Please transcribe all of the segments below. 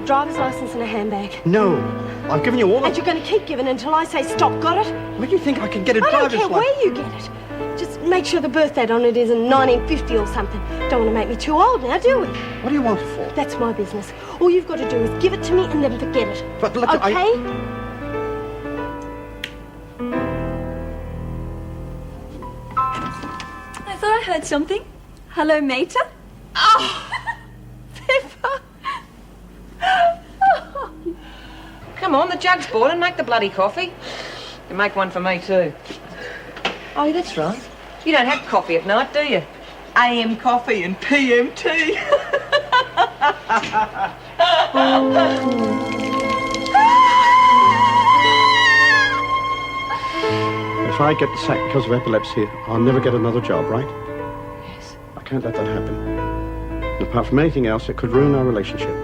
driver's license and a handbag. No. I've given you all And you're going to keep giving until I say stop, got it? Where do you think I can get a I don't driver's care license? where you get it. Just make sure the birth date on it isn't 1950 or something. Don't want to make me too old now, do we? What do you want it for? That's my business. All you've got to do is give it to me and then forget it. But look, okay? I thought I heard something. Hello, Mater? Oh, Pippa. Come on, the jug's boiling. Make the bloody coffee. You make one for me too. Oh, that's right. You don't have coffee at night, do you? AM coffee and PM tea. If I get sacked because of epilepsy, I'll never get another job, right? Yes. I can't let that happen. And apart from anything else, it could ruin our relationship.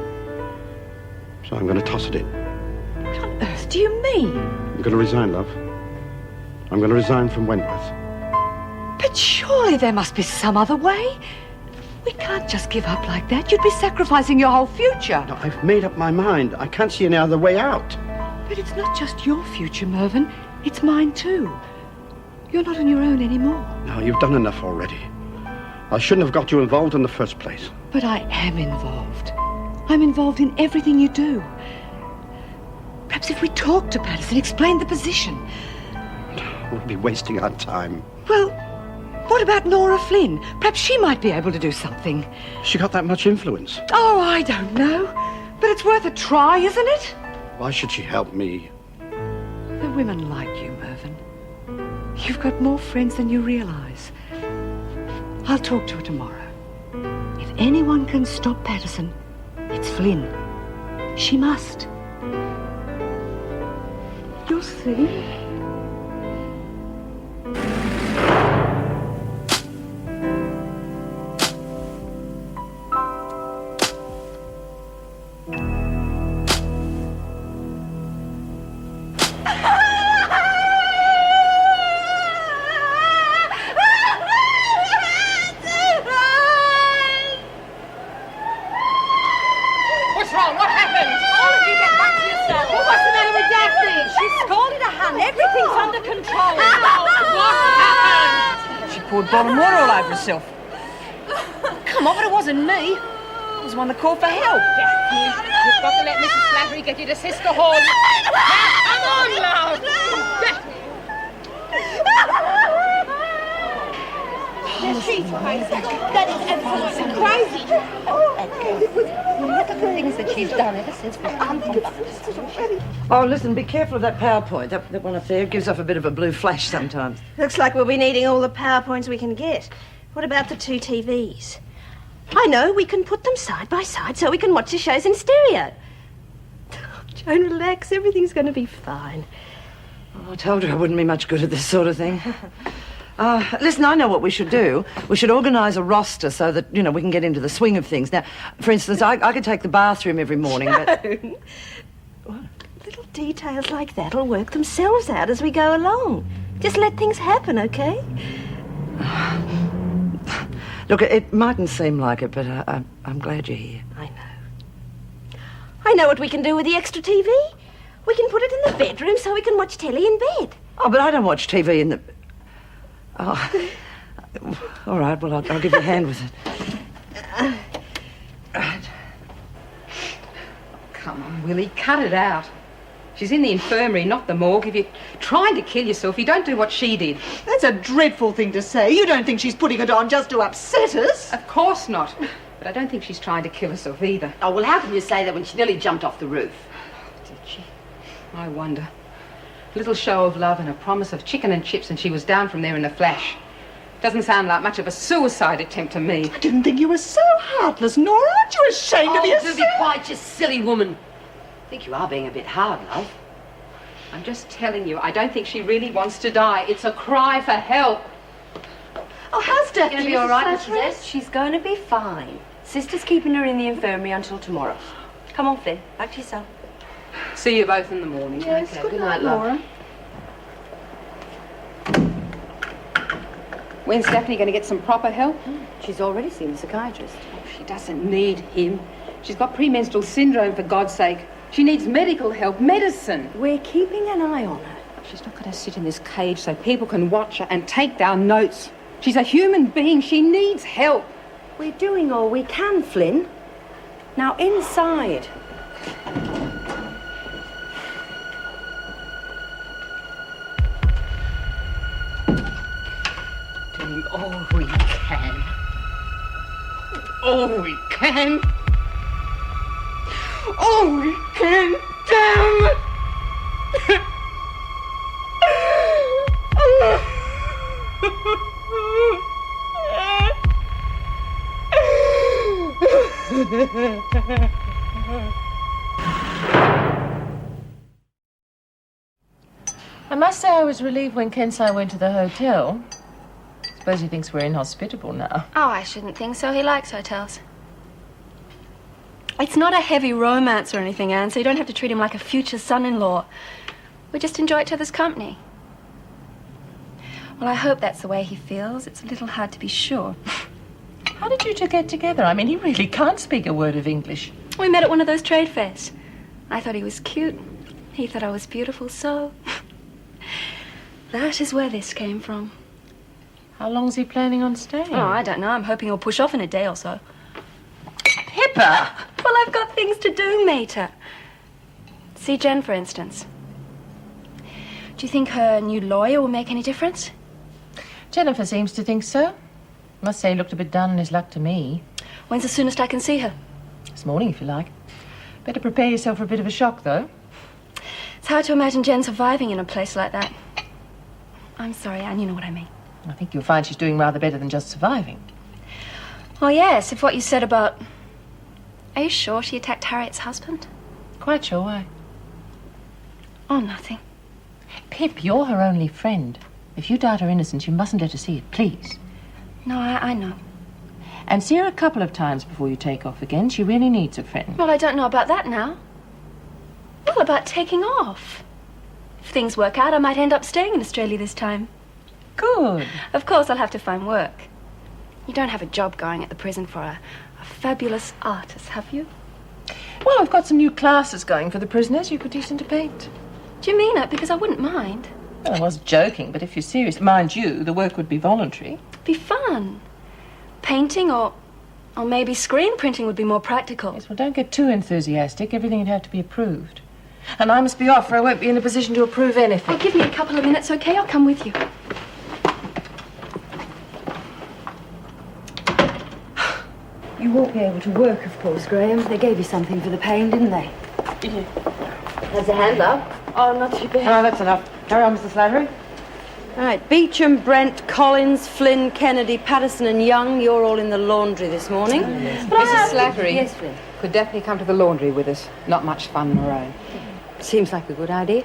So I'm going to toss it in. What on earth do you mean? I'm going to resign, love. I'm going to resign from Wentworth. But surely there must be some other way. We can't just give up like that. You'd be sacrificing your whole future. No, I've made up my mind. I can't see any other way out. But it's not just your future, Mervyn. It's mine too. You're not on your own anymore. No, you've done enough already. I shouldn't have got you involved in the first place. But I am involved. I'm involved in everything you do. Perhaps if we talked to Patterson, explained the position. We'll be wasting our time. Well, what about Nora Flynn? Perhaps she might be able to do something. She got that much influence. Oh, I don't know. But it's worth a try, isn't it? Why should she help me? The women like you, Mervyn. You've got more friends than you realise. I'll talk to her tomorrow. If anyone can stop Patterson, it's Flynn. She must. You'll see. Poured bottled water all over herself. Come on, but it wasn't me. I was the one that called for help. You've got to let Mrs. Slattery get you to Sister Hall. Come on, love. She's crazy. That is absolutely crazy. Look at the things that she's done ever since we've come from London. Oh, listen, be careful of that PowerPoint. That one up there gives off a bit of a blue flash sometimes. Looks like we'll be needing all the PowerPoints we can get. What about the 2 TVs? I know, we can put them side by side so we can watch the shows in stereo. Joan, relax. Everything's going to be fine. Oh, I told her I wouldn't be much good at this sort of thing. Listen, I know what we should do. We should organise a roster so that, you know, we can get into the swing of things. Now, for instance, I could take the bathroom every morning, but... Joan, little details like that'll work themselves out as we go along. Just let things happen, okay? Look, it mightn't seem like it, but I'm glad you're here. I know. I know what we can do with the extra TV. We can put it in the bedroom so we can watch telly in bed. Oh, but I don't watch TV in the... Oh, all right, well, I'll give you a hand with it. Right. Come on, Willie, cut it out. She's in the infirmary, not the morgue. If you're trying to kill yourself, you don't do what she did. That's a dreadful thing to say. You don't think she's putting it on just to upset us? Of course not. But I don't think she's trying to kill herself either. Oh, well, how can you say that when she nearly jumped off the roof? Did she? I wonder. A little show of love and a promise of chicken and chips, and she was down from there in a flash. Doesn't sound like much of a suicide attempt to me. I didn't think you were so heartless, Nora. Aren't you ashamed of yourself? Do be quiet, you silly woman. I think you are being a bit hard, love. I'm just telling you, I don't think she really wants to die. It's a cry for help. Oh, how's Dad Going to be all right, Mrs. S? She's going to be fine. Sister's keeping her in the infirmary until tomorrow. Come on, Flynn. Back to yourself. See you both in the morning. Yes, Okay, good night, Laura. When's Daphne going to get some proper help? She's already seen the psychiatrist. Oh, she doesn't need him. She's got premenstrual syndrome, for God's sake. She needs medical help, medicine. We're keeping an eye on her. She's not going to sit in this cage so people can watch her and take down notes. She's a human being. She needs help. We're doing all we can, Flynn. Now, inside. Doing all we can. All we can. All we can. Damn it! I must say I was relieved when Kensai went to the hotel. Suppose he thinks we're inhospitable now. Oh, I shouldn't think so. He likes hotels. It's not a heavy romance or anything, Anne, so you don't have to treat him like a future son-in-law. We just enjoy each other's company. Well, I hope that's the way he feels. It's a little hard to be sure. How did you two get together? I mean, he really can't speak a word of English. We met at one of those trade fairs. I thought he was cute. He thought I was beautiful, so... that is where this came from. How long's he planning on staying? Oh, I don't know. I'm hoping he'll push off in a day or so. Pippa! Well, I've got things to do, Mater. See Jen, for instance. Do you think her new lawyer will make any difference? Jennifer seems to think so. Must say he looked a bit down on his luck to me. When's the soonest I can see her? This morning, if you like. Better prepare yourself for a bit of a shock, though. It's hard to imagine Jen surviving in a place like that. I'm sorry, Anne, you know what I mean. I think you'll find she's doing rather better than just surviving. Oh, yes, if what you said about... Are you sure she attacked Harriet's husband? Quite sure why. Oh, nothing. Pip, you're her only friend. If you doubt her innocence, you mustn't let her see it, please. No, I know. And see her a couple of times before you take off again. She really needs a friend. Well, I don't know about that now. Well, about taking off. If things work out, I might end up staying in Australia this time. Good. Of course, I'll have to find work. You don't have a job going at the prison for a fabulous artist, have you? Well, I've got some new classes going for the prisoners. You could teach them to paint. Do you mean it? Because I wouldn't mind. Well, I was joking, but if you're serious, mind you, the work would be voluntary. It'd be fun. Painting or maybe screen printing would be more practical. Yes, well, don't get too enthusiastic. Everything would have to be approved. And I must be off, or I won't be in a position to approve anything. Oh, give me a couple of minutes, okay? I'll come with you. You won't be able to work, of course, Graham. They gave you something for the pain, didn't they? Yeah. How's the hand, love? Oh, not too bad. Oh, that's enough. Carry on, Mr. Slattery. All right, Beecham, Brent, Collins, Flynn, Kennedy, Patterson and Young, you're all in the laundry this morning. Mrs. Slattery Yes, Flynn. could definitely come to the laundry with us. Not much fun on her own. Seems like a good idea.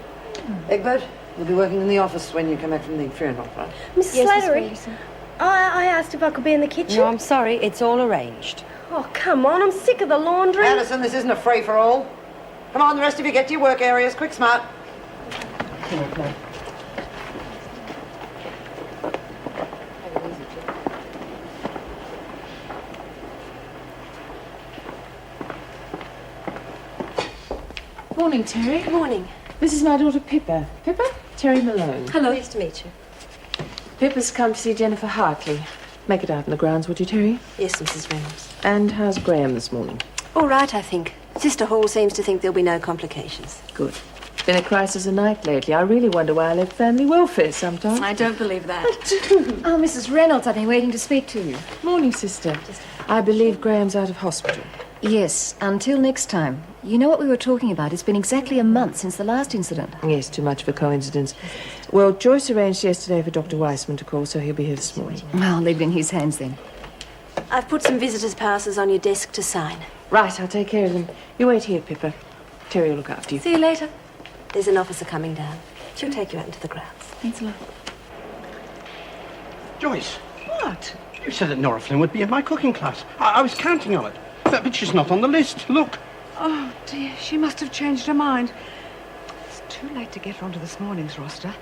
Egbert, you'll be working in the office when you come back from the funeral, right? Mrs. Yes, Miss Slattery, Ferguson. I asked if I could be in the kitchen. No, I'm sorry, it's all arranged. Oh, come on, I'm sick of the laundry. Addison, this isn't a free-for-all. Come on, the rest of you get to your work areas. Quick, smart. Morning, Terry. Good morning. This is my daughter, Pippa. Pippa? Terry Malone. Hello. Nice to meet you. Pippa's come to see Jennifer Hartley. Make it out in the grounds, would you, Terry? Yes, Mrs. Reynolds. And how's Graham this morning? All right, I think. Sister Hall seems to think there'll be no complications. Good. Been a crisis a night lately. I really wonder why I left family welfare sometimes. I don't believe that. Oh, Mrs. Reynolds, I've been waiting to speak to you. Morning, sister. I believe Graham's out of hospital. Yes, until next time. You know what we were talking about? It's been exactly a month since the last incident. Yes, too much of a coincidence. Well, Joyce arranged yesterday for Dr. Weissman to call, so he'll be here this morning. Well, I'll leave it in his hands then. I've put some visitors' passes on your desk to sign. Right, I'll take care of them. You wait here, Pippa. Terry will look after you. See you later. There's an officer coming down. She'll take you out into the grounds. Thanks a lot. Joyce, What? you said that Nora Flynn would be in my cooking class. I was counting on it. But she's not on the list. Look. Oh, dear, she must have changed her mind. It's too late to get her onto this morning's roster.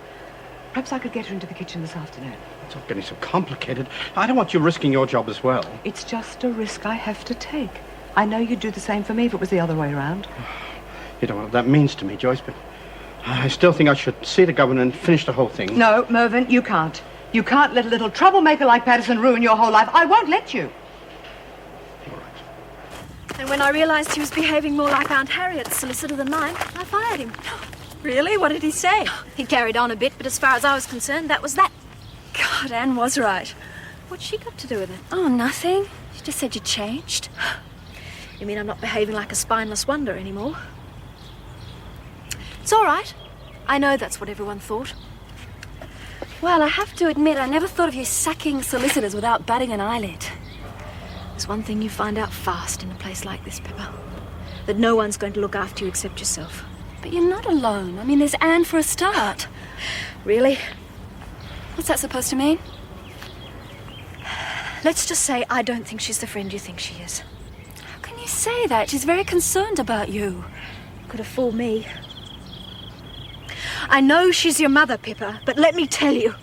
Perhaps I could get her into the kitchen this afternoon. It's all getting so complicated. I don't want you risking your job as well. It's just a risk I have to take. I know you'd do the same for me if it was the other way around. You know what that means to me, Joyce, but I still think I should see the governor and finish the whole thing. No, Mervyn, you can't. You can't let a little troublemaker like Patterson ruin your whole life. I won't let you. And when I realised he was behaving more like Aunt Harriet's solicitor than mine, I fired him. Really? What did he say? He carried on a bit, but as far as I was concerned, that was that. God, Anne was right. What's she got to do with it? Oh, nothing. She just said you changed. You mean I'm not behaving like a spineless wonder anymore? It's all right. I know that's what everyone thought. Well, I have to admit, I never thought of you sacking solicitors without batting an eyelid. There's one thing you find out fast in a place like this, Pippa. That no one's going to look after you except yourself. But you're not alone. I mean, there's Anne for a start. Really? What's that supposed to mean? Let's just say I don't think she's the friend you think she is. How can you say that? She's very concerned about you. Could have fooled me. I know she's your mother, Pippa, but let me tell you.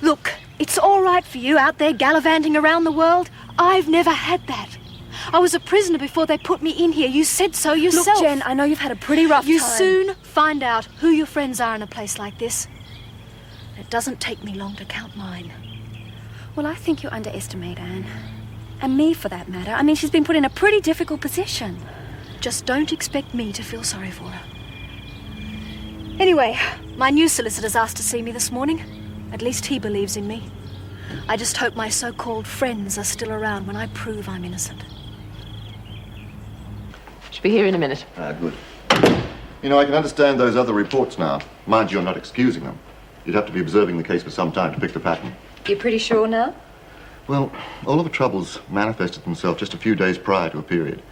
Look, it's all right for you out there gallivanting around the world. I've never had that. I was a prisoner before they put me in here. You said so yourself. Look, Jen, I know you've had a pretty rough time. You soon find out who your friends are in a place like this. It doesn't take me long to count mine. Well, I think you underestimate Anne. And me, for that matter. I mean, she's been put in a pretty difficult position. Just don't expect me to feel sorry for her. Anyway, my new solicitor's asked to see me this morning. At least he believes in me. I just hope my so-called friends are still around when I prove I'm innocent. Should be here in a minute. Good. You know, I can understand those other reports now. Mind you, you're not excusing them. You'd have to be observing the case for some time to pick the pattern. You're pretty sure now? Well, all of the troubles manifested themselves just a few days prior to a period.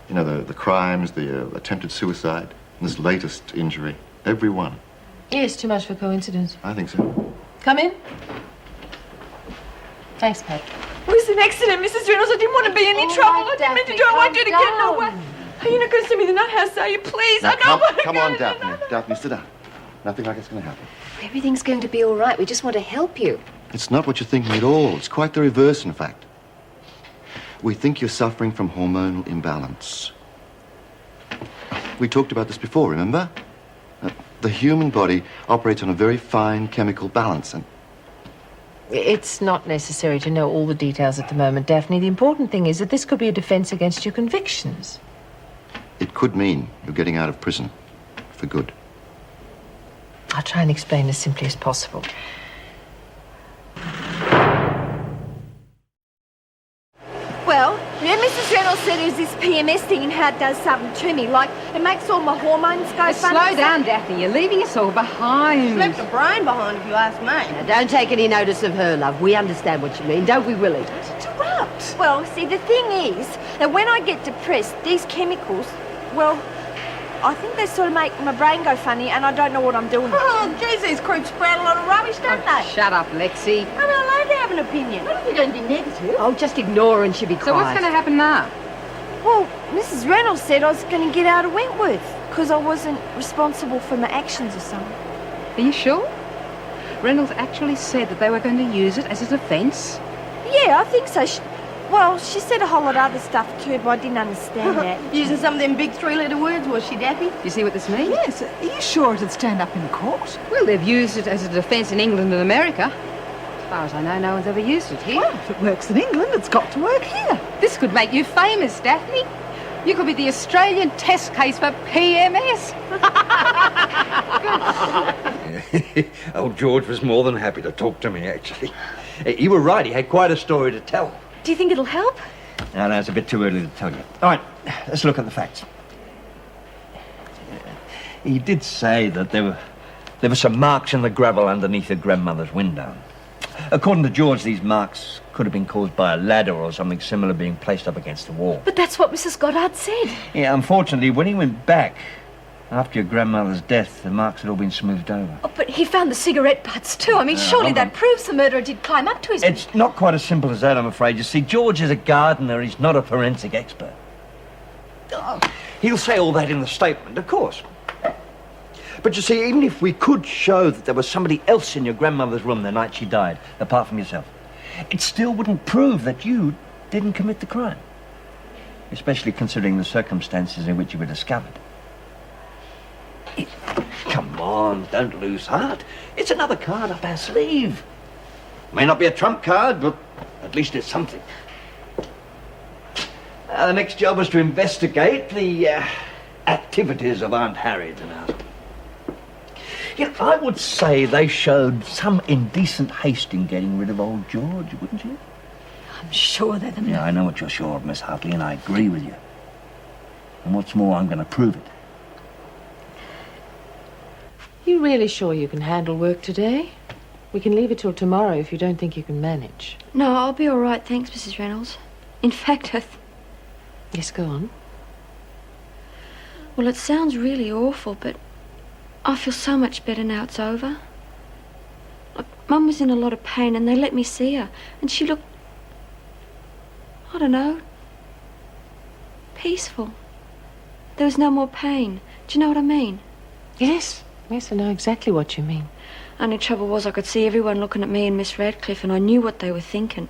You know, the crimes, the attempted suicide, and this latest injury. Every one. Yes, too much for coincidence. I think so. Come in. Thanks, Pat. It was an accident, Mrs. Reynolds. I didn't want to be in any trouble. I didn't mean to do it. I want you to get no way. You're not going to send me the nut house, are you? Please. Now, I don't want to come go on, to Daphne. Daphne, sit down. Nothing like it's going to happen. Everything's going to be all right. We just want to help you. It's not what you're thinking at all. It's quite the reverse, in fact. We think you're suffering from hormonal imbalance. We talked about this before, remember? The human body operates on a very fine chemical balance, and It's not necessary to know all the details at the moment, Daphne. The important thing is that this could be a defense against your convictions. it could mean you're getting out of prison for good. I'll try and explain as simply as possible. Well, Mrs. Reynolds said it was this PMS thing and how it does something to me. Like, it makes all my hormones go funny. Slow down, Daphne. You're leaving us all behind. Left a brain behind, if you ask me. Now, don't take any notice of her, love. We understand what you mean, don't we, Willie? Interrupt. Well, see, the thing is that when I get depressed, these chemicals, well, I think they sort of make my brain go funny and I don't know what I'm doing. Oh, geez, these creeps sprout a lot of rubbish, don't they? Shut up, Lexi. I'm allowed to have an opinion. Not if you're going to be negative. Oh, just ignore her and she'll be quiet. So what's going to happen now? Well, Mrs. Reynolds said I was going to get out of Wentworth because I wasn't responsible for my actions or something. Are you sure? Reynolds actually said that they were going to use it as a defence? Yeah, I think so. She said a whole lot of other stuff too, but I didn't understand that. Using some of them big three-letter words, was she, Daffy? You see what this means? Yes, are you sure it'd stand up in court? Well, they've used it as a defence in England and America. As far as I know, no one's ever used it here. Well, if it works in England, it's got to work here. This could make you famous, Daphne. You could be the Australian test case for PMS. Old George was more than happy to talk to me, actually. You were right, he had quite a story to tell. Do you think it'll help? No, it's a bit too early to tell you. All right, let's look at the facts. He did say that there were some marks in the gravel underneath your grandmother's window. According to George, these marks could have been caused by a ladder or something similar being placed up against the wall. But that's what Mrs. Goddard said. Yeah, unfortunately, when he went back after your grandmother's death, the marks had all been smoothed over. Oh, but he found the cigarette butts too. I mean, surely that proves the murderer did climb up to his... It's not quite as simple as that, I'm afraid. You see, George is a gardener. He's not a forensic expert. Oh, he'll say all that in the statement, of course. But you see, even if we could show that there was somebody else in your grandmother's room the night she died, apart from yourself, it still wouldn't prove that you didn't commit the crime. especially considering the circumstances in which you were discovered. Come on, don't lose heart. It's another card up our sleeve. May not be a trump card, but at least it's something. The next job was to investigate the activities of Aunt Harriet and ours. You know, I would say they showed some indecent haste in getting rid of old George, wouldn't you? I'm sure they're the... Yeah, I know what you're sure of, Miss Hartley, and I agree with you. And what's more, I'm going to prove it. You really sure you can handle work today? We can leave it till tomorrow if you don't think you can manage. No, I'll be all right, thanks, Mrs. Reynolds. In fact, Yes, go on. well, it sounds really awful, but I feel so much better now it's over. Look, Mum was in a lot of pain and they let me see her, and she looked, I don't know, peaceful. There was no more pain. Do you know what I mean? Yes, I know exactly what you mean. Only trouble was I could see everyone looking at me and Miss Radcliffe, and I knew what they were thinking.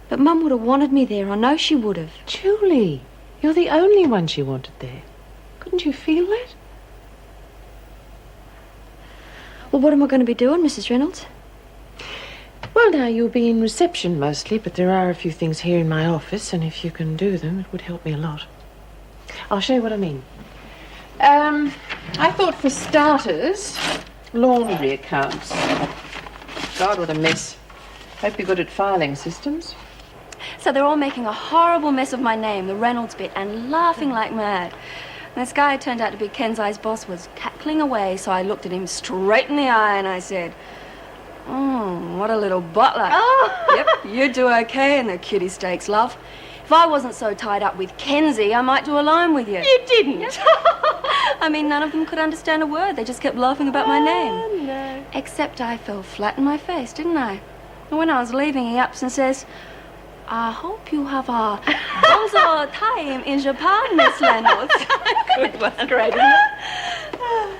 But Mum would have wanted me there. I know she would have. Julie, you're the only one she wanted there. Couldn't you feel that? Well, what am I going to be doing, Mrs. Reynolds? Well, now, you'll be in reception mostly, but there are a few things here in my office, and if you can do them, it would help me a lot. I'll show you what I mean. I thought for starters, laundry accounts. God, what a mess. Hope you're good at filing systems. So they're all making a horrible mess of my name, the Reynolds bit, and laughing like mad. And this guy who turned out to be Kenzai's boss was cackling away, so I looked at him straight in the eye and I said, what a little butler. Oh. Yep, you do okay in the cutie steaks, love. If I wasn't so tied up with Kenzie, I might do a line with you. You didn't. I mean, none of them could understand a word. They just kept laughing about my name. No. Except I fell flat in my face, didn't I? And when I was leaving, he ups and says, I hope you have a bonzo time in Japan, Miss Reynolds. Good one. Great, isn't it?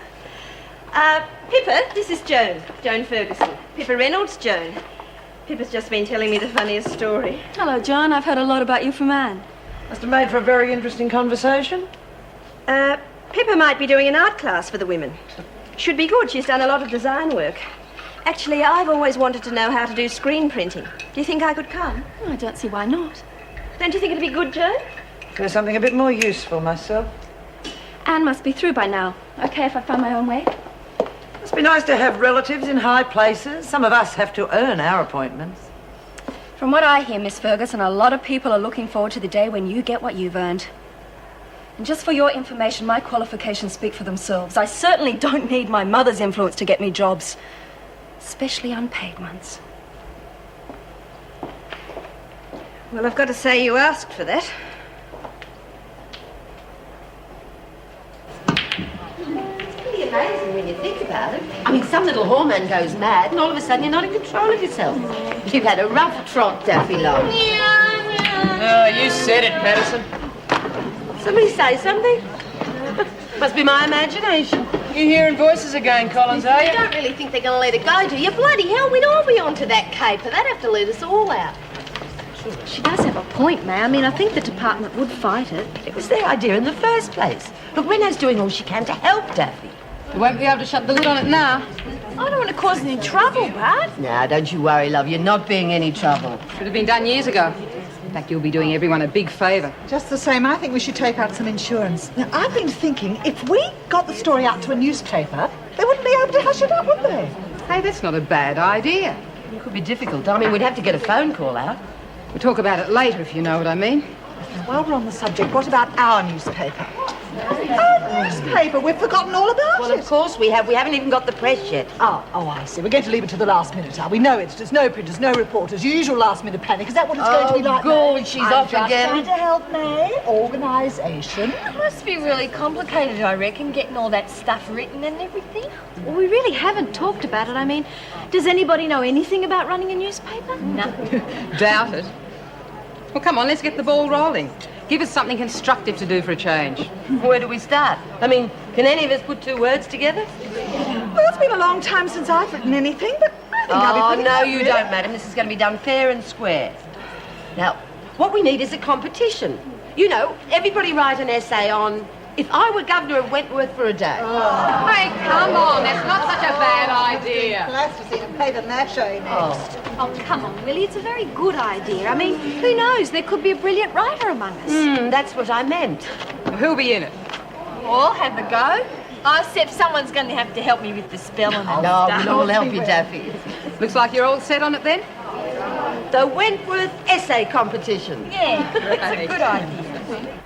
Pippa, this is Joan Ferguson. Pippa Reynolds, Joan. Pippa's just been telling me the funniest story. Hello, John. I've heard a lot about you from Anne. Must have made for a very interesting conversation. Pippa might be doing an art class for the women. Should be good. She's done a lot of design work. Actually, I've always wanted to know how to do screen printing. Do you think I could come? Oh, I don't see why not. Don't you think it'd be good, Joan? Do something a bit more useful myself. Anne must be through by now. Okay if I find my own way? Must be nice to have relatives in high places. Some of us have to earn our appointments. From what I hear, Miss Ferguson, a lot of people are looking forward to the day when you get what you've earned. And just for your information, my qualifications speak for themselves. I certainly don't need my mother's influence to get me jobs. Especially unpaid ones. Well, I've got to say you asked for that. It's pretty amazing when you think about it. I mean, some little hormone goes mad and all of a sudden you're not in control of yourself. You've had a rough trot, Daffy love. Oh, you said it, Patterson. Somebody say something? Must be my imagination. You're hearing voices again, Collins, are You you? don't really think they're going to let it go, do you? Bloody hell, we'd all be onto that caper. They'd have to let us all out. She does have a point, May. I mean, I think the department would fight it. It was their idea in the first place. Look, Rena's doing all she can to help Daffy. We won't be able to shut the lid on it now. I don't want to cause any trouble, Brad. Now, don't you worry, love. You're not being any trouble. Should have been done years ago. In fact, you'll be doing everyone a big favour. Just the same, I think we should take out some insurance. Now, I've been thinking, if we got the story out to a newspaper, they wouldn't be able to hush it up, would they? Hey, that's not a bad idea. It could be difficult. I mean, we'd have to get a phone call out. We'll talk about it later, if you know what I mean. While we're on the subject, what about our newspaper? Our newspaper? We've forgotten all about Well, it. of course we have. We haven't even got the press yet. Oh, I see. We're going to leave it to the last minute, are we? No editors, no printers, no reporters. Your usual last-minute panic. Is that what it's going to be like? God, she's I'm off just again. trying to help, May. Organisation. It must be really complicated, I reckon, getting all that stuff written and everything. Well, we really haven't talked about it. I mean, does anybody know anything about running a newspaper? No. Doubt it. Well, come on, let's get the ball rolling. Give us something constructive to do for a change. Where do we start? I mean, can any of us put two words together? Well, it's been a long time since I've written anything, but I think I'll be Oh, pretty no, good, you really. don't, madam. This is going to be done fair and square. Now, what we need is a competition. You know, everybody write an essay on if I were governor of Wentworth for a day. Hey, come on, that's not such a bad idea. Plasticine and paper mache next. Oh, come on, Willie. It's a very good idea. I mean, who knows? There could be a brilliant writer among us. That's what I meant. Who'll be in it? I'll have a go. Except someone's going to have to help me with the spelling and No, stuff. we'll all help you, Daffy. Looks like you're all set on it then? The Wentworth Essay Competition. Yeah, that's a good idea.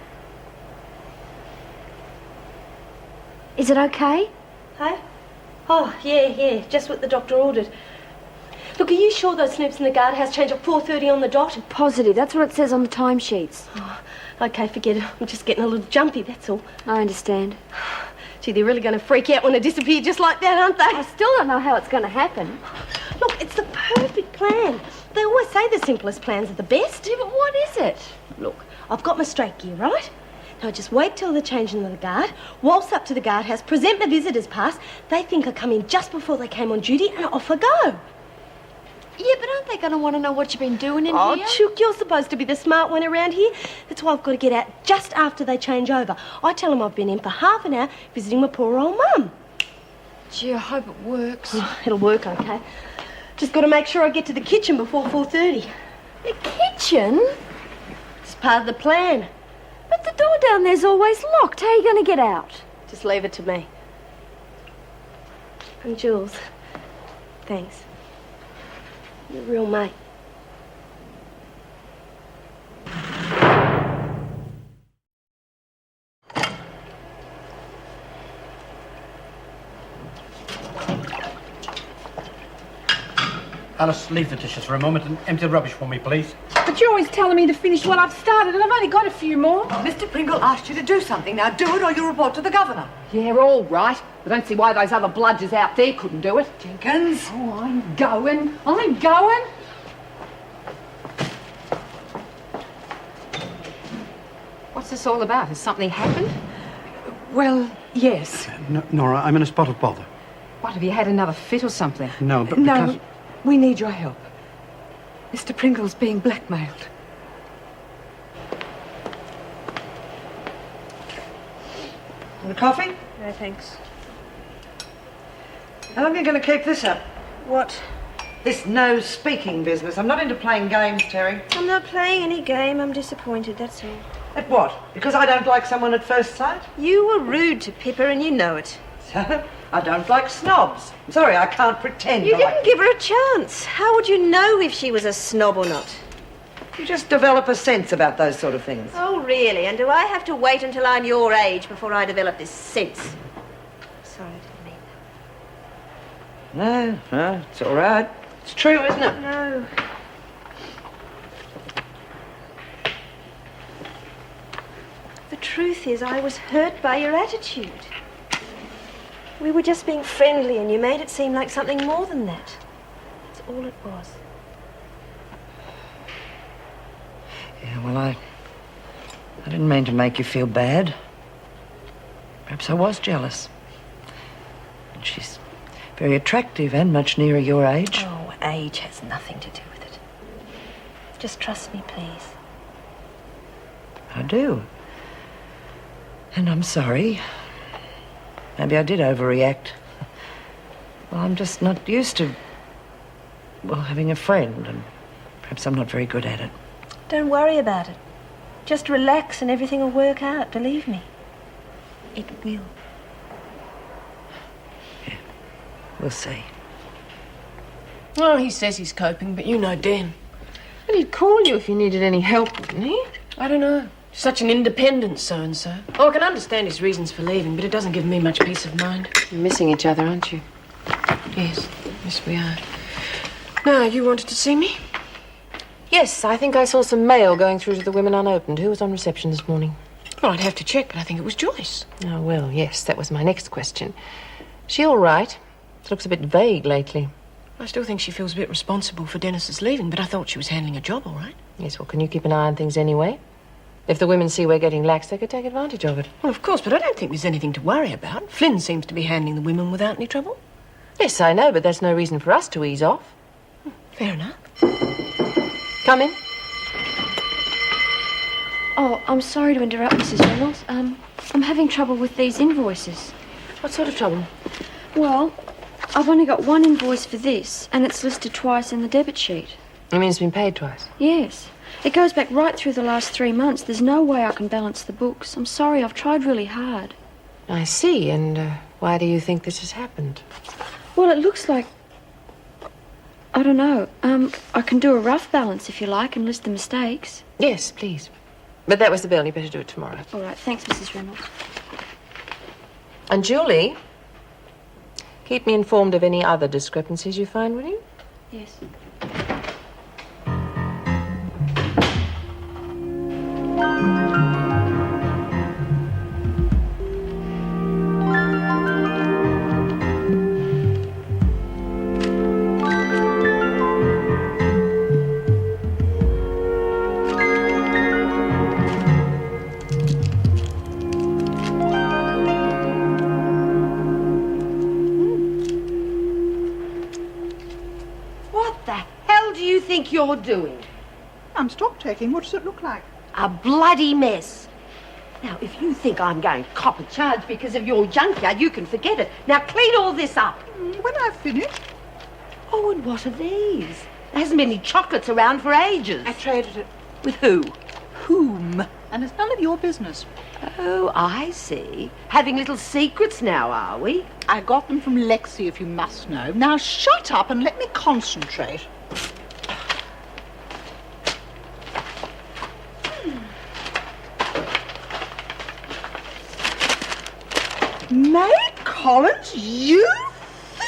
Is it okay? Hey? Oh, yeah, just what the doctor ordered. Look, are you sure those snoops in the guardhouse change at 4:30 on the dot? Positive. That's what it says on the timesheets. Oh, okay, forget it. I'm just getting a little jumpy, that's all. I understand. Gee, they're really going to freak out when I disappear just like that, aren't they? I still don't know how it's going to happen. Look, it's the perfect plan. They always say the simplest plans are the best. Yeah, but what is it? Look, I've got my straight gear, right? Now just wait till they're changing the guard, waltz up to the guardhouse, present my visitor's pass. They think I come in just before they came on duty, and off I go. Yeah, but aren't they going to want to know what you've been doing in Oh, here? Chook, you're supposed to be the smart one around here. That's why I've got to get out just after they change over. I tell them I've been in for half an hour visiting my poor old mum. Gee, I hope it works. It'll work, okay. Just got to make sure I get to the kitchen before 4:30. The kitchen? It's part of the plan. But the door down there's always locked. How are you going to get out? Just leave it to me. And Jules, thanks. You're a real mate. Alice, leave the dishes for a moment and empty the rubbish for me, please. But you're always telling me to finish what I've started, and I've only got a few more. Mr. Pringle asked you to do something. Now do it or you report to the governor. Yeah, all right. I don't see why those other bludgers out there couldn't do it. Jenkins. Oh, I'm going. I'm going. What's this all about? Has something happened? Well, yes. Nora, I'm in a spot of bother. What, have you had another fit or something? No, but No, because... we need your help. Mr. Pringle's being blackmailed. Want a coffee? No, thanks. How long are you going to keep this up? What? This no speaking business. I'm not into playing games, Terry. I'm not playing any game. I'm disappointed, that's all. At what? Because I don't like someone at first sight? You were rude to Pippa and you know it. So, I don't like snobs. I'm sorry, I can't pretend You to didn't like... give her a chance. How would you know if she was a snob or not? You just develop a sense about those sort of things. Oh, really? And do I have to wait until I'm your age before I develop this sense? Sorry, I didn't mean No, it's all right. It's true, isn't it? that. No. The truth is, I was hurt by your attitude. We were just being friendly and you made it seem like something more than that. That's all it was. Yeah, well, I didn't mean to make you feel bad. Perhaps I was jealous. And she's very attractive and much nearer your age. Oh, age has nothing to do with it. Just trust me, please. I do. And I'm sorry. Maybe I did overreact. Well, I'm just not used to, well, having a friend, and perhaps I'm not very good at it. Don't worry about it. Just relax and everything will work out, believe me. It will. Yeah, we'll see. Oh, he says he's coping, but you know Dan. And he'd call you if you needed any help, wouldn't he? I don't know. Such an independent so-and-so. Oh, I can understand his reasons for leaving, but it doesn't give me much peace of mind. You're missing each other, aren't you? Yes. Yes, we are. Now, you wanted to see me? Yes, I think I saw some mail going through to the women unopened. Who was on reception this morning? Well, I'd have to check, but I think it was Joyce. Oh, well, yes, that was my next question. She all right? She looks a bit vague lately. I still think she feels a bit responsible for Dennis's leaving, but I thought she was handling a job all right. Yes, well, can you keep an eye on things anyway? If the women see we're getting lax, they could take advantage of it. Well, of course, but I don't think there's anything to worry about. Flynn seems to be handling the women without any trouble. Yes, I know, but that's no reason for us to ease off. Fair enough. Come in. Oh, I'm sorry to interrupt, Mrs. Reynolds. I'm having trouble with these invoices. What sort of trouble? Well, I've only got one invoice for this, and it's listed twice in the debit sheet. You mean it's been paid twice? Yes. It goes back right through the last 3 months. There's no way I can balance the books. I'm sorry, I've tried really hard. I see, and why do you think this has happened? Well, it looks like... I don't know. I can do a rough balance if you like and list the mistakes. Yes, please. But that was the bill. You better do it tomorrow. All right, thanks, Mrs. Reynolds. And Julie, keep me informed of any other discrepancies you find, will you? Yes. What the hell do you think you're doing? I'm stock taking. What does it look like? A bloody mess. Now, if you think I'm going to cop a charge because of your junkyard, you can forget it. Now, clean all this up. When I've finished. Oh, and what are these? There hasn't been any chocolates around for ages. I traded it. With who? Whom? And it's none of your business. Oh, I see. Having little secrets now, are we? I got them from Lexi, if you must know. Now shut up and let me concentrate. May Collins, you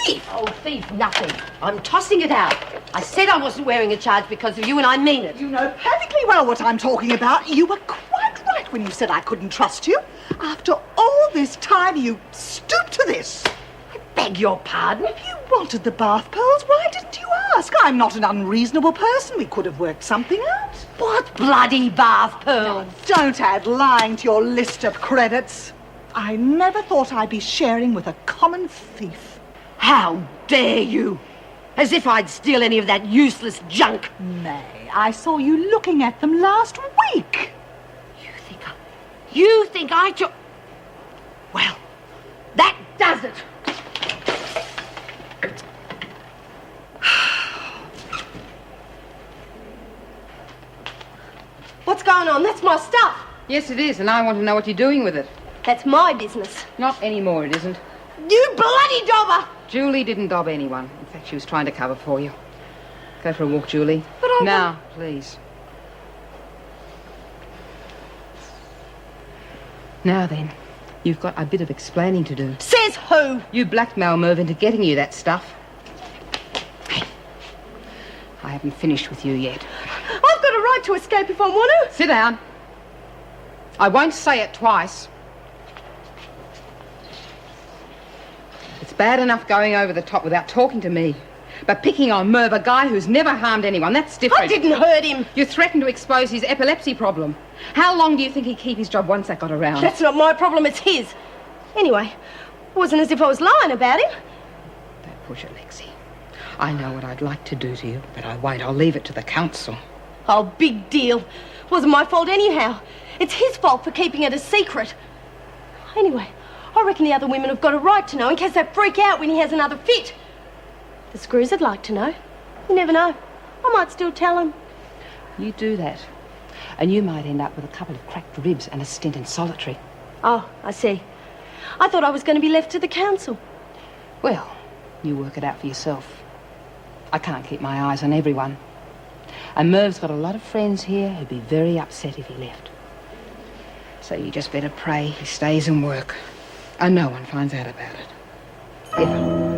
thief! Oh, thief, nothing. I'm tossing it out. I said I wasn't wearing a charge because of you, and I mean it. You know perfectly well what I'm talking about. You were quite right when you said I couldn't trust you. After all this time, you stooped to this. I beg your pardon? If you wanted the bath pearls, why didn't you ask? I'm not an unreasonable person. We could have worked something out. What bloody bath pearls? Don't add lying to your list of credits. I never thought I'd be sharing with a common thief. How dare you? As if I'd steal any of that useless junk. May, I saw you looking at them last week. You think I took... Well, that does it. What's going on? That's my stuff. Yes, it is, and I want to know what you're doing with it. That's my business. Not anymore, it isn't. You bloody dobber! Julie didn't dob anyone. In fact, she was trying to cover for you. Go for a walk, Julie. But I Now, please. Now then, you've got a bit of explaining to do. Says who? You blackmail Merv into getting you that stuff. Hey, I haven't finished with you yet. I've got a right to escape if I want to. Sit down. I won't say it twice. It's bad enough going over the top without talking to me. But picking on Merv, a guy who's never harmed anyone, that's different. I didn't hurt him. You threatened to expose his epilepsy problem. How long do you think he'd keep his job once that got around? That's not my problem, it's his. Anyway, it wasn't as if I was lying about him. Don't push it, Lexi. I know what I'd like to do to you, but I won't. I'll leave it to the council. Oh, big deal. Wasn't my fault anyhow. It's his fault for keeping it a secret. Anyway, I reckon the other women have got a right to know in case they freak out when he has another fit. The screws would like to know. You never know. I might still tell them. You do that, and you might end up with a couple of cracked ribs and a stint in solitary. Oh, I see. I thought I was going to be left to the council. Well, you work it out for yourself. I can't keep my eyes on everyone. And Merv's got a lot of friends here who'd be very upset if he left. So you just better pray he stays and work, and no one finds out about it. Ever.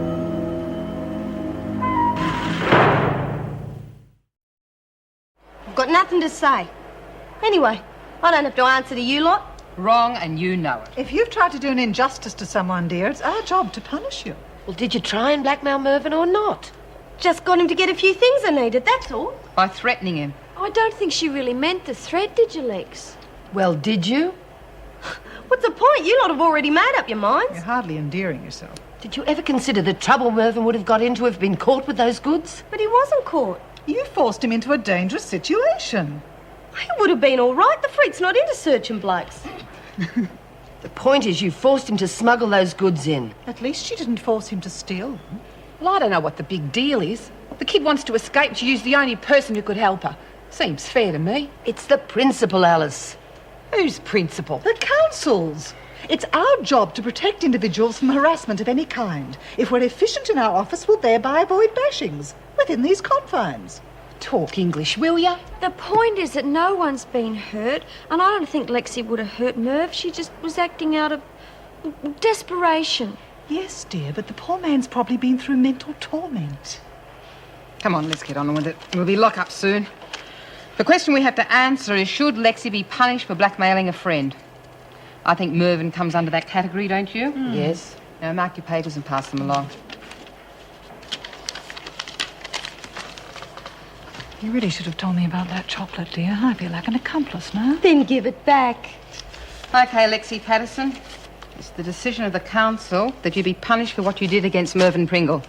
I've got nothing to say. Anyway, I don't have to answer to you lot. Wrong, and you know it. If you've tried to do an injustice to someone, dear, it's our job to punish you. Well, did you try and blackmail Mervyn or not? Just got him to get a few things I needed, that's all. By threatening him. I don't think she really meant the threat, did you, Lex? Well, did you? What's the point? You lot have already made up your minds. You're hardly endearing yourself. Did you ever consider the trouble Mervyn would have got into if been caught with those goods? But he wasn't caught. You forced him into a dangerous situation. He would have been all right. The freak's not into searching blokes. The point is you forced him to smuggle those goods in. At least she didn't force him to steal them. Well, I don't know what the big deal is. The kid wants to escape to use the only person who could help her. Seems fair to me. It's the principle, Alice. Who's principal? The council's. It's our job to protect individuals from harassment of any kind. If we're efficient in our office, we'll thereby avoid bashings within these confines. Talk English, will ya? The point is that no one's been hurt, and I don't think Lexi would have hurt Merv. She just was acting out of desperation. Yes, dear, but the poor man's probably been through mental torment. Come on, let's get on with it. We'll be locked up soon. The question we have to answer is, should Lexi be punished for blackmailing a friend? I think Mervyn comes under that category, don't you? Yes. Now, mark your papers and pass them along. You really should have told me about that chocolate, dear. I feel like an accomplice now. Then give it back. OK, Lexi Patterson. It's the decision of the council that you be punished for what you did against Mervyn Pringle.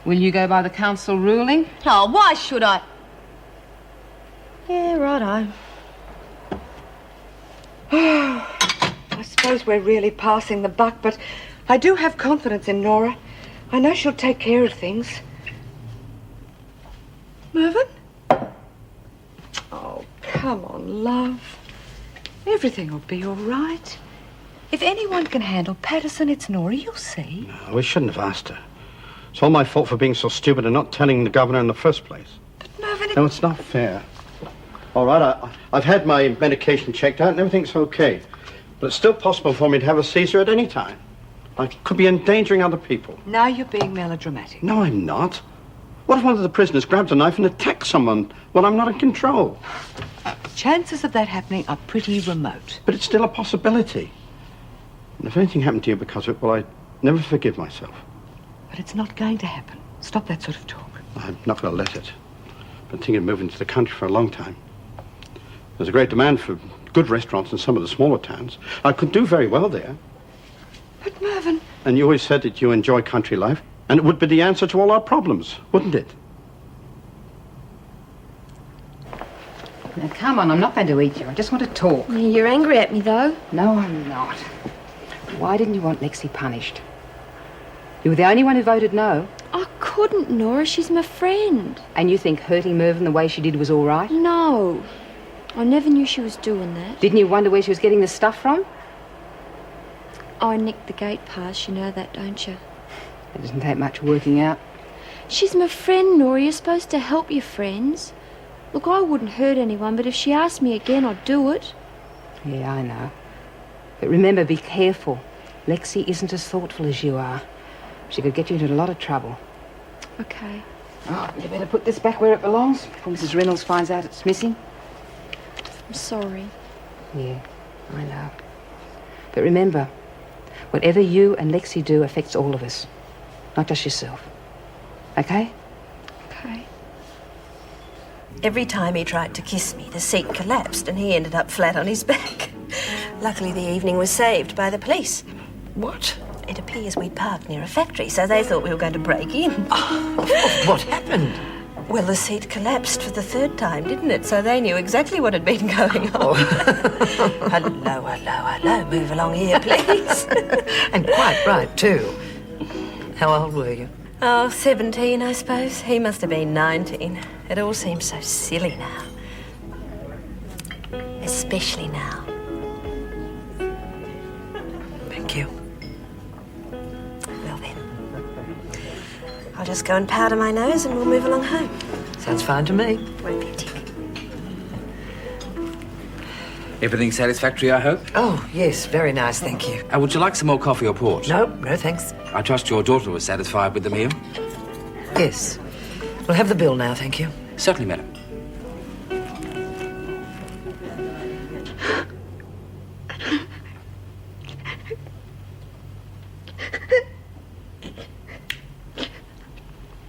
Will you go by the council ruling? Oh, why should I? Yeah, righto. I suppose we're really passing the buck, but I do have confidence in Nora. I know she'll take care of things. Mervyn? Oh, come on, love. Everything will be all right. If anyone can handle Patterson, it's Nora, you'll see. No, we shouldn't have asked her. It's all my fault for being so stupid and not telling the governor in the first place. But Mervyn... No, it's not fair. All right, I've had my medication checked out and everything's okay. But it's still possible for me to have a seizure at any time. I could be endangering other people. Now you're being melodramatic. No, I'm not. What if one of the prisoners grabs a knife and attacks someone when I'm not in control? Chances of that happening are pretty remote. But it's still a possibility. And if anything happened to you because of it, well, I'd never forgive myself. But it's not going to happen. Stop that sort of talk. I'm not going to let it. I've been thinking of moving to the country for a long time. There's a great demand for good restaurants in some of the smaller towns. I could do very well there. But Mervyn... And you always said that you enjoy country life, and it would be the answer to all our problems, wouldn't it? Now, come on, I'm not going to eat you. I just want to talk. You're angry at me, though. No, I'm not. Why didn't you want Lexi punished? You were the only one who voted no. I couldn't, Nora. She's my friend. And you think hurting Mervyn the way she did was all right? No. I never knew she was doing that. Didn't you wonder where she was getting the stuff from? I nicked the gate pass, you know that, don't you? It doesn't take much working out. She's my friend, Nora. You're supposed to help your friends. Look, I wouldn't hurt anyone, but if she asked me again, I'd do it. Yeah, I know. But remember, be careful. Lexi isn't as thoughtful as you are. She could get you into a lot of trouble. Okay. Oh, you better put this back where it belongs before Mrs. Reynolds finds out it's missing. I'm sorry. Yeah, I know. But remember, whatever you and Lexi do affects all of us, not just yourself. Okay? Okay. Every time he tried to kiss me, the seat collapsed and he ended up flat on his back. Luckily, the evening was saved by the police. What? It appears we'd parked near a factory, so they thought we were going to break in. What happened? Well, the seat collapsed for the third time, didn't it? So they knew exactly what had been going on. Hello, hello, hello. Move along here, please. And quite right, too. How old were you? Oh, 17, I suppose. He must have been 19. It all seems so silly now. Especially now. Thank you. Well then. I'll just go and powder my nose and we'll move along home. Sounds fine to me. Won't be a tick. Everything satisfactory, I hope? Oh, yes, very nice, thank you. Would you like some more coffee or port? No, no thanks. I trust your daughter was satisfied with the meal? Yes. We'll have the bill now, thank you. Certainly, madam.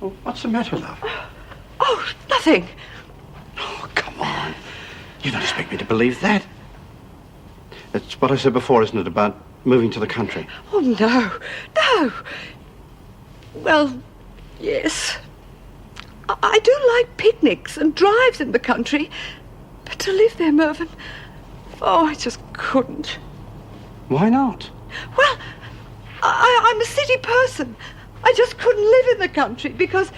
Oh, what's the matter, love? Oh, nothing. Oh, come on. You don't expect me to believe that? It's what I said before, isn't it, about moving to the country? Oh, no, no. Well, yes. I do like picnics and drives in the country, But to live there, Mervyn, oh, I just couldn't. Why not? Well, I'm a city person. I just couldn't live in the country because,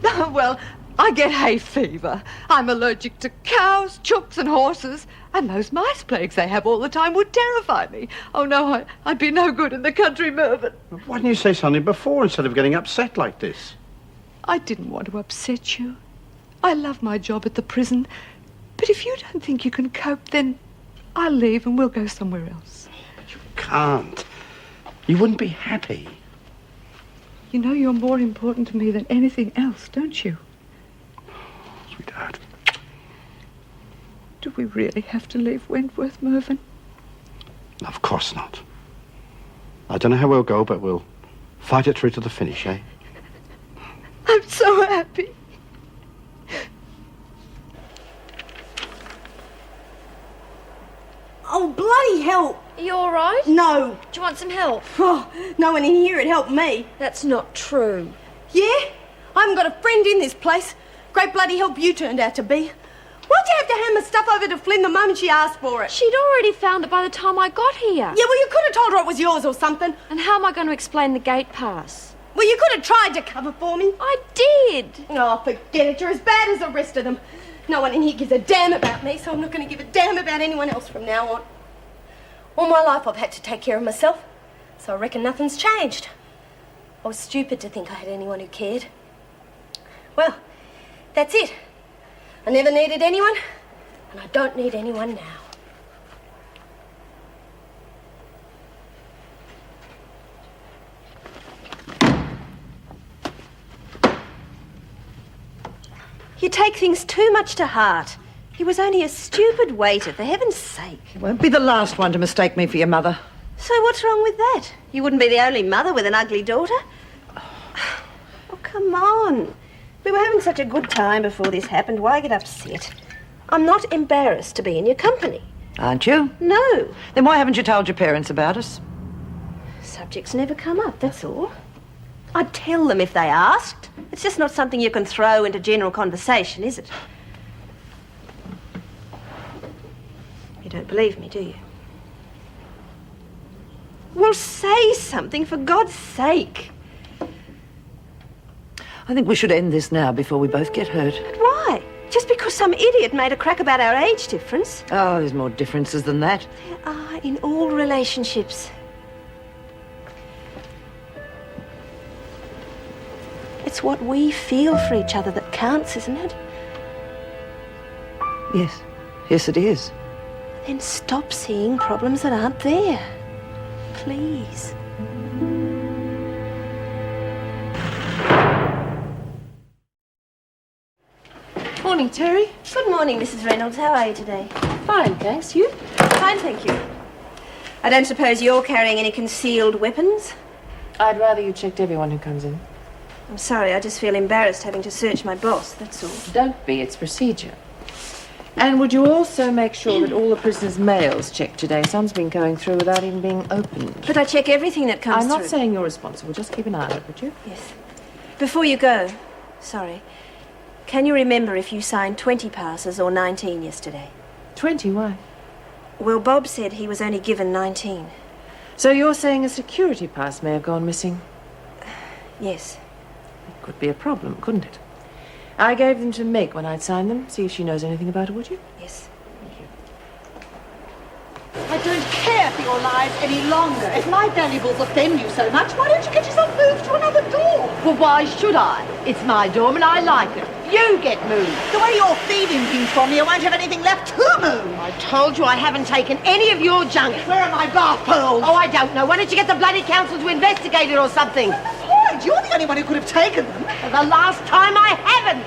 well, I get hay fever. I'm allergic to cows, chooks and horses. And those mice plagues they have all the time would terrify me. Oh, no, I'd be no good in the country, Mervyn. Why didn't you say something before instead of getting upset like this? I didn't want to upset you. I love my job at the prison. But if you don't think you can cope, then I'll leave and we'll go somewhere else. You can't. You wouldn't be happy. You know you're more important to me than anything else, don't you? Sweetheart. Do we really have to leave Wentworth, Mervyn? Of course not. I don't know how we'll go, but we'll fight it through to the finish, eh? I'm so happy. Oh, bloody hell! Are you all right? No. Do you want some help? Oh, no one in here would help me. That's not true. Yeah? I haven't got a friend in this place. Great bloody help you turned out to be. Why'd you have to hand the stuff over to Flynn the moment she asked for it? She'd already found it by the time I got here. Yeah, well, you could have told her it was yours or something. And how am I going to explain the gate pass? Well, you could have tried to cover for me. I did. Oh, forget it. You're as bad as the rest of them. No one in here gives a damn about me, so I'm not going to give a damn about anyone else from now on. All my life I've had to take care of myself, so I reckon nothing's changed. I was stupid to think I had anyone who cared. Well, that's it. I never needed anyone, and I don't need anyone now. You take things too much to heart. He was only a stupid waiter, for heaven's sake. You won't be the last one to mistake me for your mother. So what's wrong with that? You wouldn't be the only mother with an ugly daughter. Oh, come on. We were having such a good time before this happened. Why get upset? I'm not embarrassed to be in your company. Aren't you? No. Then why haven't you told your parents about us? Subjects never come up, that's all. I'd tell them if they asked. It's just not something you can throw into general conversation, is it? You don't believe me, do you? Well, say something, for God's sake. I think we should end this now before we both get hurt. But why? Just because some idiot made a crack about our age difference? Oh, there's more differences than that. There are in all relationships. It's what we feel for each other that counts, isn't it? Yes. Yes, it is. Then stop seeing problems that aren't there. Please. Morning, Terry. Good morning, Mrs. Reynolds. How are you today? Fine, thanks. You? Fine, thank you. I don't suppose you're carrying any concealed weapons? I'd rather you checked everyone who comes in. I'm sorry, I just feel embarrassed having to search my boss, that's all. Don't be, it's procedure. And would you also make sure that all the prisoners' mails checked today? Some's been going through without even being opened. But I check everything that comes I'm not through. saying you're responsible. Just keep an eye on it, would you? Yes. Before you go, sorry, can you remember if you signed 20 passes or 19 yesterday? 20, why? Well, Bob said he was only given 19. So you're saying a security pass may have gone missing? Yes. It could be a problem, couldn't it? I gave them to Meg when I'd signed them. See if she knows anything about it, would you? Yes. I don't care for your lives any longer. If my valuables offend you so much, why don't you get yourself moved to another door? Well, why should I? It's my dorm and I like it. You get moved. The way you're thieving things from me, I won't have anything left to move. I told you I haven't taken any of your junk. Where are my bath pearls? Oh, I don't know. Why don't you get the bloody council to investigate it or something? Point. You're the only one who could have taken them. The last time I haven't.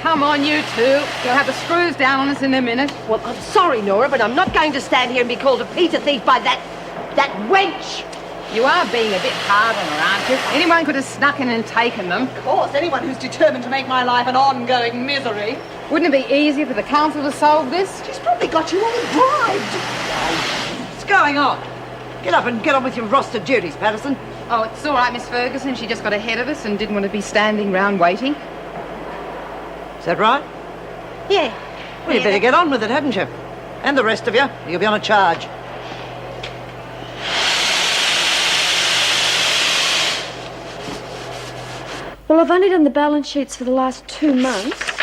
Come on, you two. You'll have the screws down on us in a minute. Well, I'm sorry, Nora, but I'm not going to stand here and be called a Peter thief by that wench. You are being a bit hard on her, aren't you? Anyone could have snuck in and taken them. Of course, anyone who's determined to make my life an ongoing misery. Wouldn't it be easier for the council to solve this? She's probably got you all bribed. What's going on? Get up and get on with your roster duties, Patterson. Oh, it's all right, Miss Ferguson. She just got ahead of us and didn't want to be standing round waiting. Is that right? Yeah. Well, you better get on with it, hadn't you? And the rest of you. You'll be on a charge. Well, I've only done the balance sheets for the last 2 months,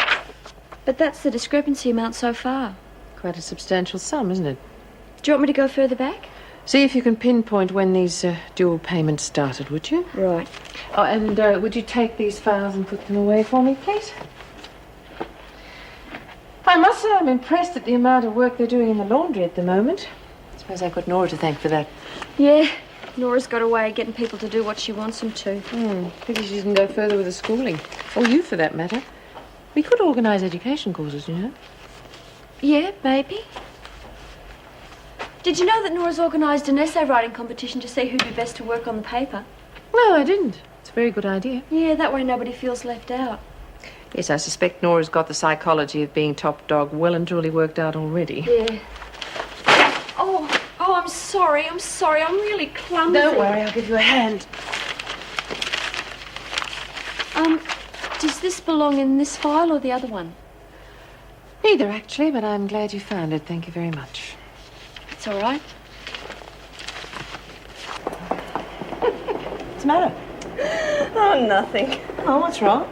but that's the discrepancy amount so far. Quite a substantial sum, isn't it? Do you want me to go further back? See if you can pinpoint when these dual payments started, would you? Right. Oh, and would you take these files and put them away for me, please? I must say I'm impressed at the amount of work they're doing in the laundry at the moment. I suppose I've got Nora to thank for that. Yeah, Nora's got a way of getting people to do what she wants them to. Pity she didn't go further with the schooling. Or you, for that matter. We could organise education courses, you know. Yeah, maybe. Did you know that Nora's organised an essay writing competition to see who'd be best to work on the paper? No, I didn't. It's a very good idea. Yeah, that way nobody feels left out. Yes, I suspect Nora's got the psychology of being top dog well and truly worked out already. Yeah. Oh, I'm sorry. I'm really clumsy. Don't worry, I'll give you a hand. Does this belong in this file or the other one? Neither, actually, but I'm glad you found it. Thank you very much. It's all right. What's the matter? Oh, nothing. Oh, what's wrong?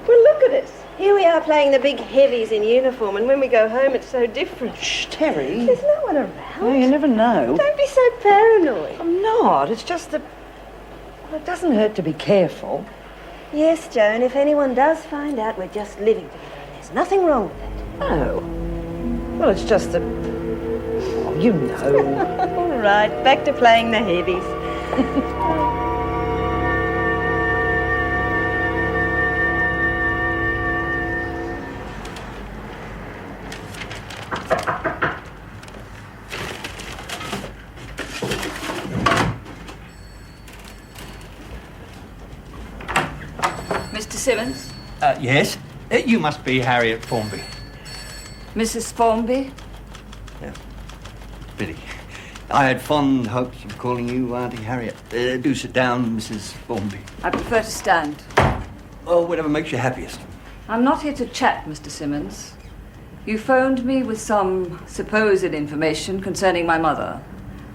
Well, look at us. Here we are playing the big heavies in uniform, and when we go home, it's so different. Shh, Terry. There's no one around. Oh, you never know. Don't be so paranoid. I'm not. It's just that... Well, it doesn't hurt to be careful. Yes, Joan, if anyone does find out, we're just living together, and there's nothing wrong with it. No. Well, it's just that... Oh, you know. All right, back to playing the heavies. Mr. Simmons? Yes? You must be Harriet Formby. Mrs. Formby? Pity. I had fond hopes of calling you Auntie Harriet. Do sit down, Mrs. Formby. I prefer to stand. Oh, whatever makes you happiest. I'm not here to chat, Mr. Simmons. You phoned me with some supposed information concerning my mother.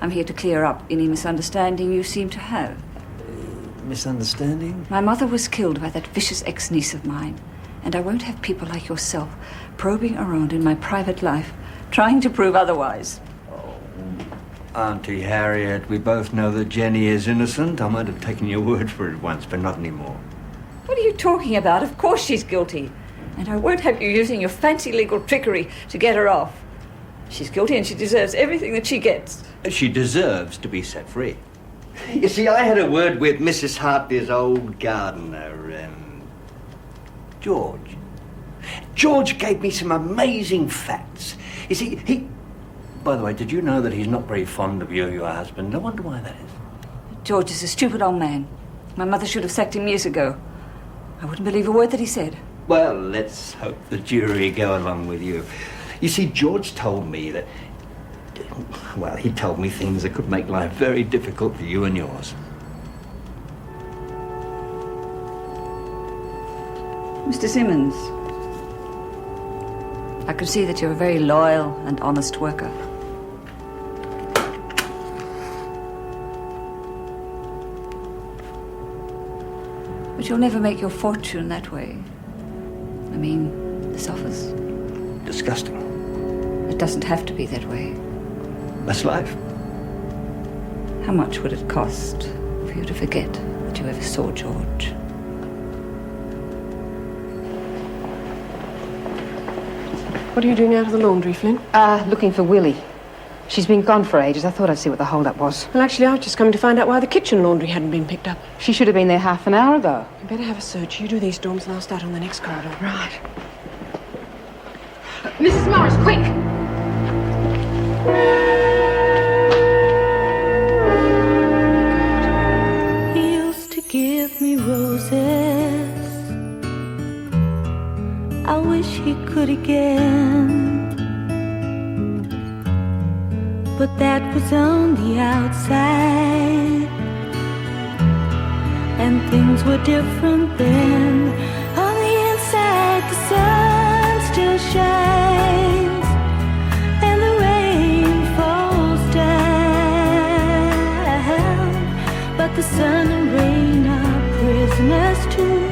I'm here to clear up any misunderstanding you seem to have. Misunderstanding? My mother was killed by that vicious ex-niece of mine, and I won't have people like yourself probing around in my private life, trying to prove otherwise. Auntie Harriet, we both know that Jenny is innocent. I might have taken your word for it once, but not anymore. What are you talking about? Of course she's guilty. And I won't have you using your fancy legal trickery to get her off. She's guilty and she deserves everything that she gets. She deserves to be set free. You see, I had a word with Mrs. Hartley's old gardener, George. George gave me some amazing facts. You see, By the way, did you know that he's not very fond of you, your husband? I wonder why that is. George is a stupid old man. My mother should have sacked him years ago. I wouldn't believe a word that he said. Well, let's hope the jury go along with you. You see, George told me that... Well, he told me things that could make life very difficult for you and yours. Mr. Simmons, I can see that you're a very loyal and honest worker. But you'll never make your fortune that way. I mean, this office. Disgusting. It doesn't have to be that way. That's life. How much would it cost for you to forget that you ever saw George? What are you doing out of the laundry, Flynn? Looking for Willie. She's been gone for ages. I thought I'd see what the hold-up was. Well, actually, I was just coming to find out why the kitchen laundry hadn't been picked up. She should have been there half an hour ago. You better have a search. You do these dorms and I'll start on the next corridor. Right. Mrs. Morris, quick! He used to give me roses. I wish he could again. But that was on the outside, and things were different then. On the inside, the sun still shines. The sun and rain are prisoners too.